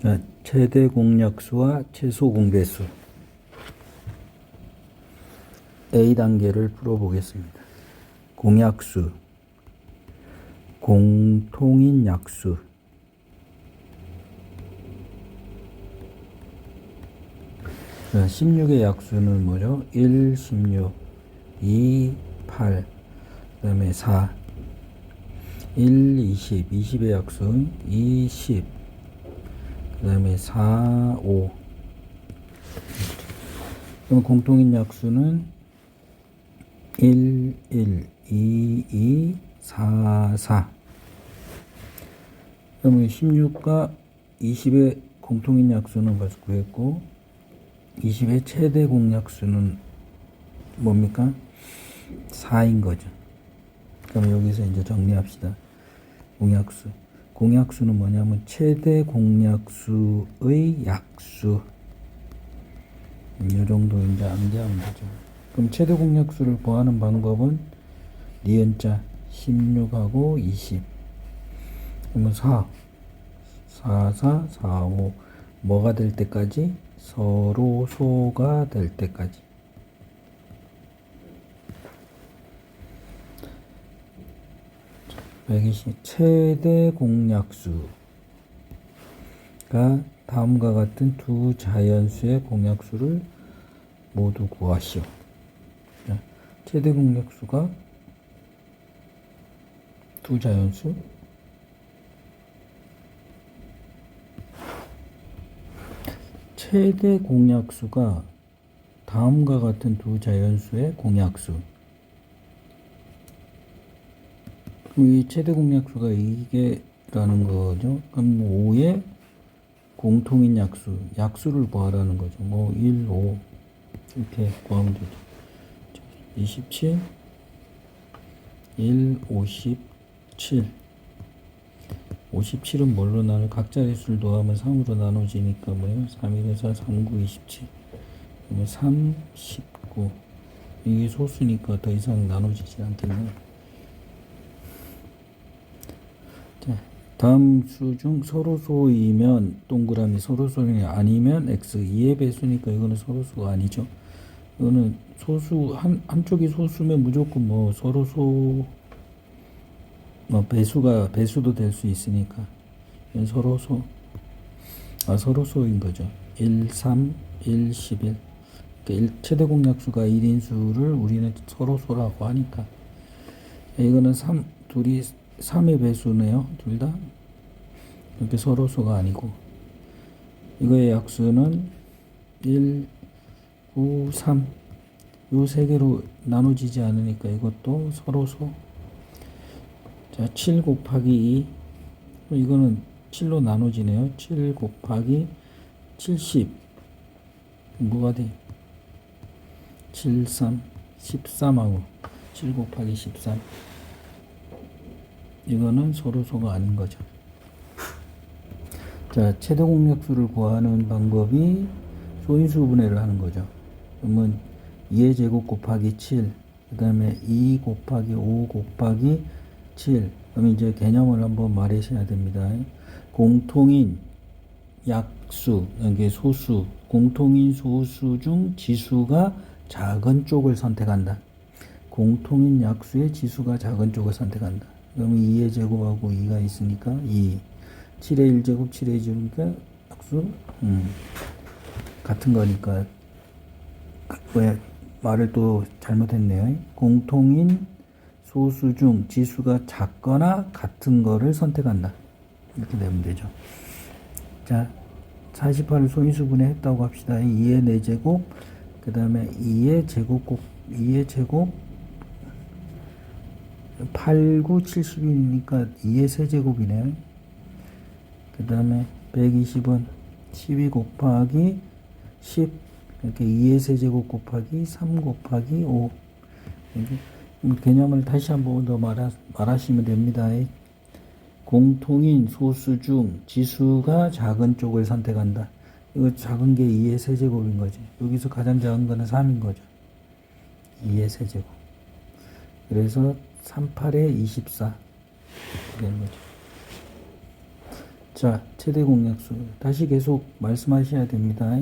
자, 최대 공약수와 최소 공배수 A단계를 풀어보겠습니다. 공약수, 공통인 약수, 자, 16의 약수는 뭐죠? 1, 16, 2, 8, 그 다음에 4, 1, 20, 20의 약수, 2, 10, 그 다음에 4, 5. 그럼 공통인 약수는 1, 1, 2, 2, 4, 4. 그러면 16과 20의 공통인 약수는 벌써 구했고, 20의 최대 공약수는 뭡니까? 4인 거죠. 그럼 여기서 이제 정리합시다. 공약수. 공약수는 뭐냐면 최대 공약수의 약수. 이 정도 이제 암기하면 되죠. 그럼 최대 공약수를 구하는 방법은 니은자 16하고 20. 그러면 4, 4, 4, 4, 5. 뭐가 될 때까지? 서로 소가 될 때까지. 최대 공약수가 다음과 같은 두 자연수의 공약수를 모두 구하시오. 최대 공약수가 두 자연수, 최대 공약수가 다음과 같은 두 자연수의 공약수. 이 최대 공약수가 이게라는 거죠. 그럼 5의 공통인 약수, 약수를 구하라는 거죠. 뭐 1, 5 이렇게 구하면 되죠. 27, 1, 57. 57은 뭘로 나눠? 각자리수를 더하면 3으로 나눠지니까 뭐예요? 3, 1, 4, 3, 9, 27. 그러면 3, 19. 이게 소수니까 더 이상 나눠지지 않겠네요. 다음 수 중 서로소이면 동그라미 서로소이 아니면 x 2의 배수니까 이거는 서로소가 아니죠. 이거는 소수 한쪽이 소수면 무조건 뭐 서로소 뭐 배수도 될 수 있으니까 이건 서로소 서로소인 거죠. 1, 3, 1, 11. 그러니까 최대 공약수가 1인 수를 우리는 서로소라고 하니까 이거는 둘이 3의 배수네요. 둘 다. 이렇게 서로소가 아니고 이거의 약수는 1, 9, 3. 요 세 개로 나눠지지 않으니까 이것도 서로소. 자, 7 곱하기 2. 이거는 7로 나눠지네요. 7 곱하기 70. 뭐가 돼? 7, 3, 13하고 7 곱하기 13. 이거는 서로소가 아닌 거죠. 자, 최대 공약수를 구하는 방법이 소인수 분해를 하는 거죠. 그러면 2의 제곱 곱하기 7, 그 다음에 2 곱하기 5 곱하기 7. 그럼 이제 개념을 한번 말하셔야 됩니다. 공통인 약수, 이게 소수, 공통인 소수 중 지수가 작은 쪽을 선택한다. 공통인 약수의 지수가 작은 쪽을 선택한다. 그러면 2의 제곱하고 2가 있으니까 2. 7의 1제곱, 7의 1제곱이니까 약수 같은 거니까 왜 말을 또 잘못했네요. 공통인 소수 중 지수가 작거나 같은 거를 선택한다. 이렇게 되면 되죠. 자, 48을 소인수분해 했다고 합시다. 2의 4제곱, 그 다음에 2의 제곱 8, 9, 70이니까 2의 세제곱이네요. 그 다음에 120은 12 곱하기 10, 이렇게 2의 세제곱 곱하기 3 곱하기 5. 개념을 다시 한번 더 말하시면 됩니다. 공통인 소수 중 지수가 작은 쪽을 선택한다. 이거 작은 게 2의 세제곱인 거지. 여기서 가장 작은 거는 3인 거죠. 2의 세제곱. 그래서 38에 24 되는 거죠. 자, 최대 공약수. 다시 계속 말씀하셔야 됩니다.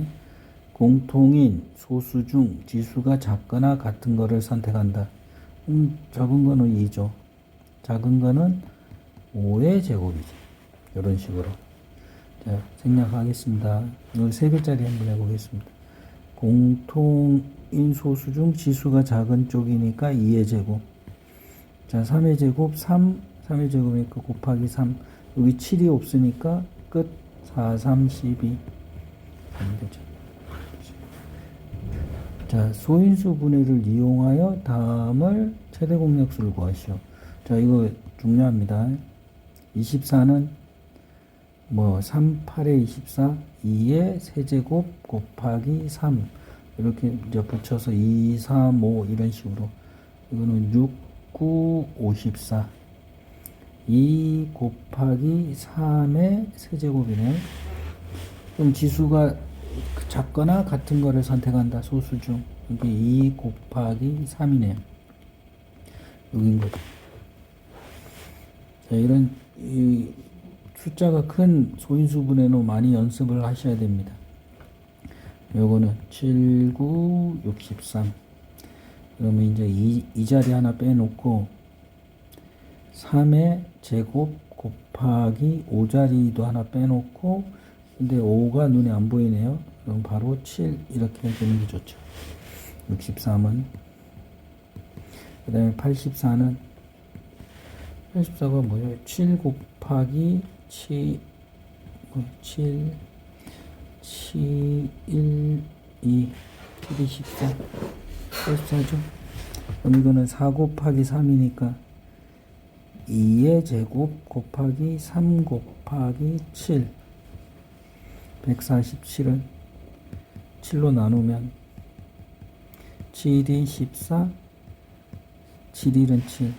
공통인 소수 중 지수가 작거나 같은 거를 선택한다. 작은 거는 2죠. 작은 거는 5의 제곱이죠. 이런 식으로. 자, 생략하겠습니다. 여기 세 글자리 한번 해보겠습니다. 공통인 소수 중 지수가 작은 쪽이니까 2의 제곱. 자, 3의 제곱, 3의 제곱이니까 곱하기 3. 여기 7이 없으니까 끝. 4, 3, 12. 안 되죠. 자, 소인수 분해를 이용하여 다음을 최대 공약수를 구하시오. 자, 이거 중요합니다. 24는 3, 8에 24, 2의 세제곱 곱하기 3. 이렇게 이제 붙여서 2, 3, 5 이런 식으로. 이거는 6, 9, 54. 2 곱하기 3의 세제곱이네. 그럼 지수가 작거나 같은 거를 선택한다. 소수 중. 이게 2 곱하기 3이네요. 여긴 거죠. 자, 이런 이 숫자가 큰 소인수 분해는 많이 연습을 하셔야 됩니다. 요거는 7, 9, 63. 그러면 이제 이 자리 하나 빼놓고 3의 제곱 곱하기 5자리도 하나 빼놓고, 근데 5가 눈에 안 보이네요. 그럼 바로 7 이렇게 되는 게 좋죠. 63은. 그 다음에 84는 84가 뭐예요? 7 곱하기 7, 7, 7, 1, 2, 7, 14, 84죠. 그럼 이거는 4 곱하기 3이니까 2의 제곱 곱하기 3 곱하기 7. 147은 7로 나누면 7이 14, 7일은 7.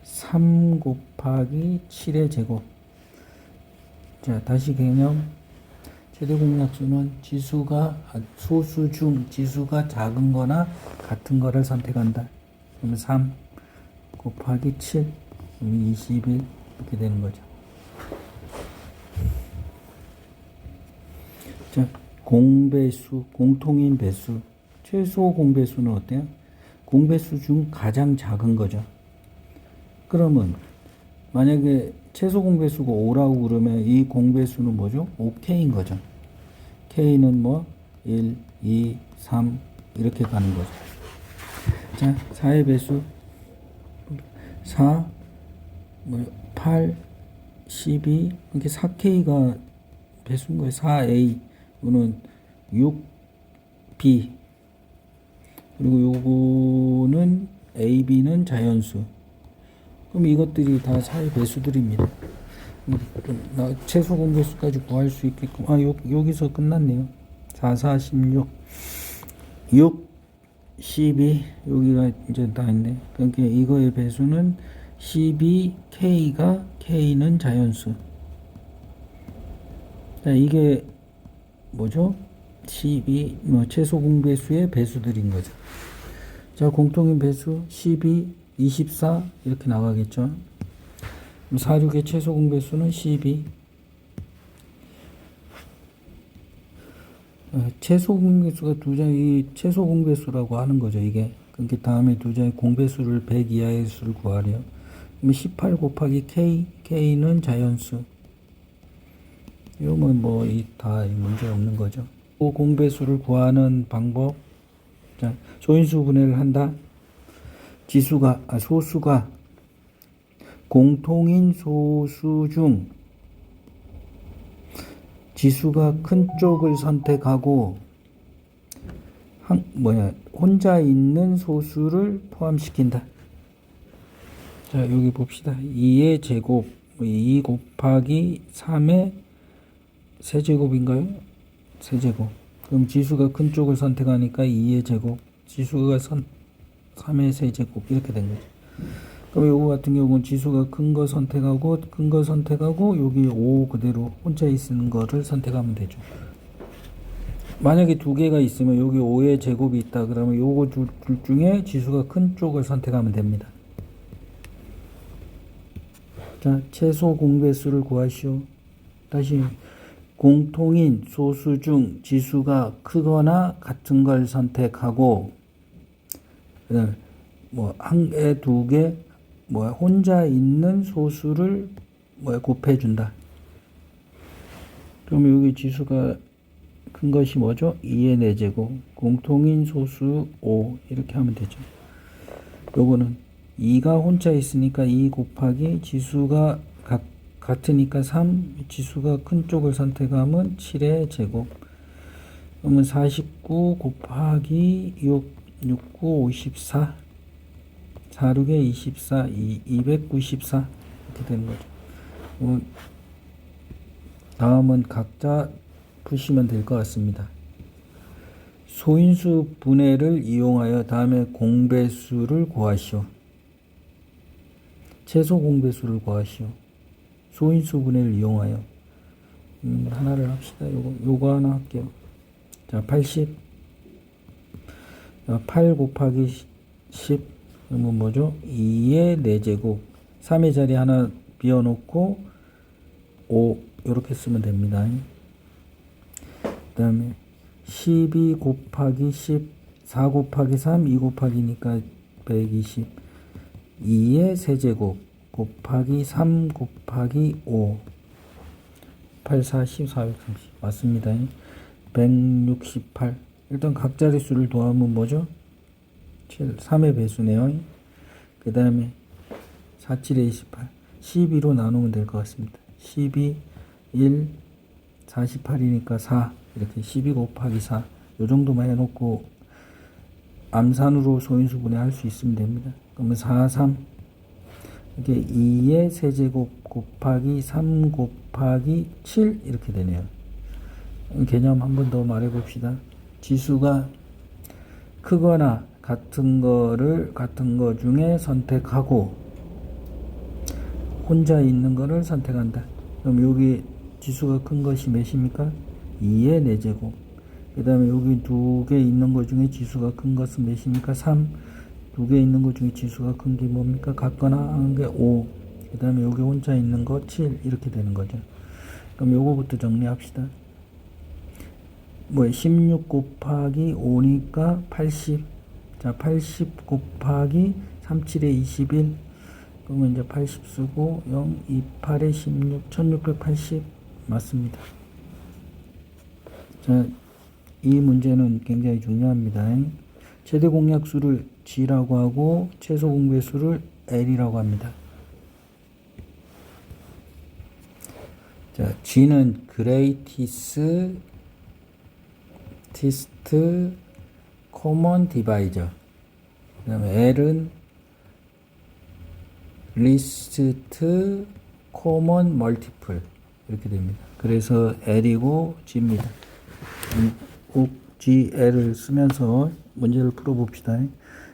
3 곱하기 7의 제곱. 자, 다시 개념. 최대 공약수는 소수 중 지수가 작은 거나 같은 거를 선택한다. 그러면 3 곱하기 7, 21 이렇게 되는 거죠. 자, 공배수, 공통인 배수. 최소 공배수는 어때요? 공배수 중 가장 작은 거죠. 그러면 만약에 최소 공배수가 5라고 그러면 이 공배수는 뭐죠? 5K인 거죠. K는 1, 2, 3 이렇게 가는 거죠. 자, 4의 배수 4, 8, 12 이렇게 4K가 배수인 거예요. 4A 이거는 6B 그리고 요거는 AB는 자연수. 그럼 이것들이 다 4의 배수들입니다. 최소 공배수까지 구할 수 있게끔. 여기서 끝났네요. 4, 4, 16 6, 12 여기가 이제 다 있네. 그러니까 이거의 배수는 12K가 K는 자연수. 자, 이게 뭐죠? 12 최소 공배수의 배수들인 거죠. 자, 공통인 배수 12, 24 이렇게 나가겠죠. 46의 최소 공배수는 12. 최소 공배수가 두 자리 최소 공배수라고 하는 거죠, 이게. 그러니까 다음에 두 자리 공배수를 100 이하의 수를 구하래요. 그러면 18 곱하기 K, K는 자연수. 이러면 다 문제 없는 거죠. 공배수를 구하는 방법. 자, 소인수 분해를 한다. 소수가 공통인 소수 중 지수가 큰 쪽을 선택하고 혼자 있는 소수를 포함시킨다. 자, 여기 봅시다. 2의 제곱 2 곱하기 3의 세제곱인가요? 세제곱. 그럼 지수가 큰 쪽을 선택하니까 2의 제곱, 지수가 3의 세제곱 이렇게 된 거죠. 그럼 요거 같은 경우는 지수가 큰 거 선택하고 여기 5 그대로 혼자 있는 거를 선택하면 되죠. 만약에 두 개가 있으면 여기 5의 제곱이 있다 그러면 요거 둘 중에 지수가 큰 쪽을 선택하면 됩니다. 자, 최소 공배수를 구하시오. 다시 공통인 소수 중 지수가 크거나 같은 걸 선택하고, 그다음에 한 개, 두 개, 혼자 있는 소수를 곱해준다. 그럼 여기 지수가 큰 것이 뭐죠? 2의 4제곱, 공통인 소수 5 이렇게 하면 되죠. 요거는 2가 혼자 있으니까 2 곱하기 지수가 같으니까 3, 지수가 큰 쪽을 선택하면 7의 제곱. 그러면 49 곱하기 6, 69, 54. 4, 6에 24, 294. 이렇게 되는 거죠. 다음은 각자 푸시면 될 것 같습니다. 소인수 분해를 이용하여 다음에 공배수를 구하시오. 최소 공배수를 구하시오. 소인수 분해를 이용하여. 하나를 합시다. 요거 하나 할게요. 자, 80. 8 곱하기 10. 그러면 뭐죠? 2의 4제곱. 3의 자리 하나 비워놓고 5. 이렇게 쓰면 됩니다. 그 다음에 12 곱하기 10. 4 곱하기 3. 2 곱하기니까 120. 2의 세제곱 곱하기 3 곱하기 5. 8, 40, 430. 맞습니다. 168. 일단 각 자릿수를 더하면 뭐죠? 7, 3의 배수네요. 그 다음에 4, 7에 28. 12로 나누면 될 것 같습니다. 12, 1, 48이니까 4. 이렇게 12 곱하기 4. 요 정도만 해놓고 암산으로 소인수 분해할 수 있으면 됩니다. 그러면 4, 3. 이게 2의 세제곱 곱하기 3 곱하기 7 이렇게 되네요. 개념 한 번 더 말해 봅시다. 지수가 크거나 같은 거 중에 선택하고 혼자 있는 거를 선택한다. 그럼 여기 지수가 큰 것이 몇입니까? 2의 4제곱. 그 다음에 여기 두 개 있는 것 중에 지수가 큰 것은 몇입니까? 3. 두 개 있는 것 중에 지수가 큰 게 뭡니까? 같거나 한 게 5. 그 다음에 여기 혼자 있는 거 7. 이렇게 되는 거죠. 그럼 요거부터 정리합시다. 16 곱하기 5니까 80. 자, 80 곱하기 37에 21. 그러면 이제 80 쓰고 0, 28에 16, 1680. 맞습니다. 자, 이 문제는 굉장히 중요합니다. 최대 공약수를 G라고 하고 최소 공배수를 L이라고 합니다. 자, G는 greatest common divisor. 그 다음에 L은 least common multiple. 이렇게 됩니다. 그래서 L이고 G입니다. 꼭 G, L을 쓰면서 문제를 풀어봅시다.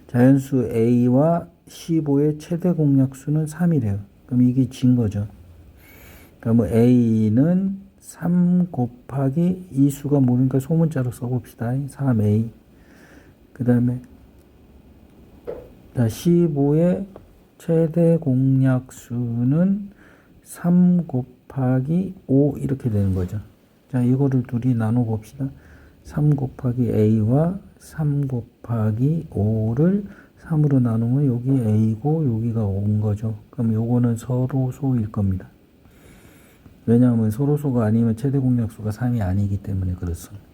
자연수 A와 15의 최대 공약수는 3이래요. 그럼 이게 G인 거죠. 그럼 A는 3 곱하기 이 수가 뭡니까? 소문자로 써봅시다. 3A. 그 다음에 15의 최대 공약수는 3 곱하기 5 이렇게 되는 거죠. 자, 이거를 둘이 나눠 봅시다. 3 곱하기 A와 3 곱하기 5를 3으로 나누면 여기 A고 여기가 5인 거죠. 그럼 요거는 서로소일 겁니다. 왜냐하면 서로소가 아니면 최대 공약수가 3이 아니기 때문에 그렇습니다.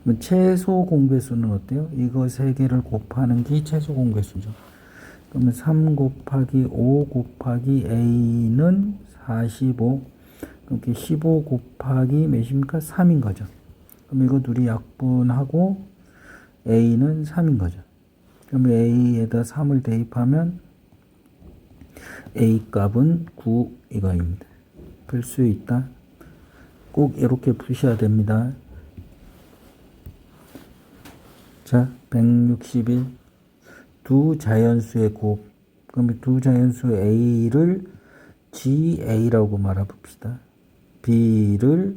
그럼 최소 공배수는 어때요? 이거 3개를 곱하는 게 최소 공배수죠. 그러면 3 곱하기 5 곱하기 A는 45. 그렇게 15 곱하기 몇입니까? 3인 거죠. 그럼 이거 둘이 약분하고 A는 3인 거죠. 그럼 A에다 3을 대입하면 A 값은 9 이거입니다. 풀 수 있다. 꼭 이렇게 푸셔야 됩니다. 자, 161. 두 자연수의 곱. 그럼 두 자연수 A를 GA라고 말해봅시다. B를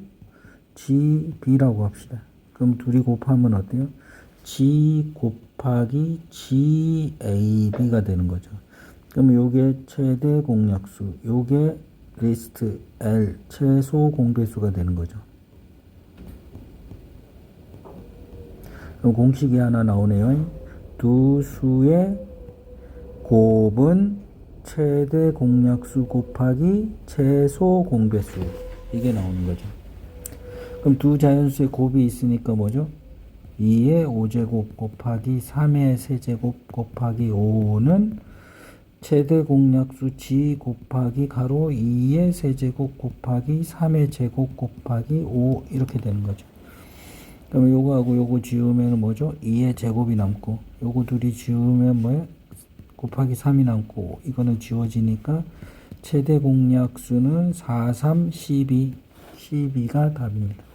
GB라고 합시다. 그럼 둘이 곱하면 어때요? G 곱하기 GAB가 되는 거죠. 그럼 요게 최대 공약수, 요게 리스트 L 최소 공배수가 되는 거죠. 그럼 공식이 하나 나오네요. 두 수의 곱은 최대 공약수 곱하기 최소 공배수. 이게 나오는 거죠. 그럼 두 자연수의 곱이 있으니까 뭐죠? 2의 5제곱 곱하기 3의 세제곱 곱하기 5는 최대 공약수 g 곱하기 가로 2의 세제곱 곱하기 3의 제곱 곱하기 5 이렇게 되는 거죠. 그러면 요거하고 요거 지우면 뭐죠? 2의 제곱이 남고 요거 둘이 지우면 뭐예요? 곱하기 3이 남고 이거는 지워지니까 최대 공약수는 4, 3, 12 12가 답입니다.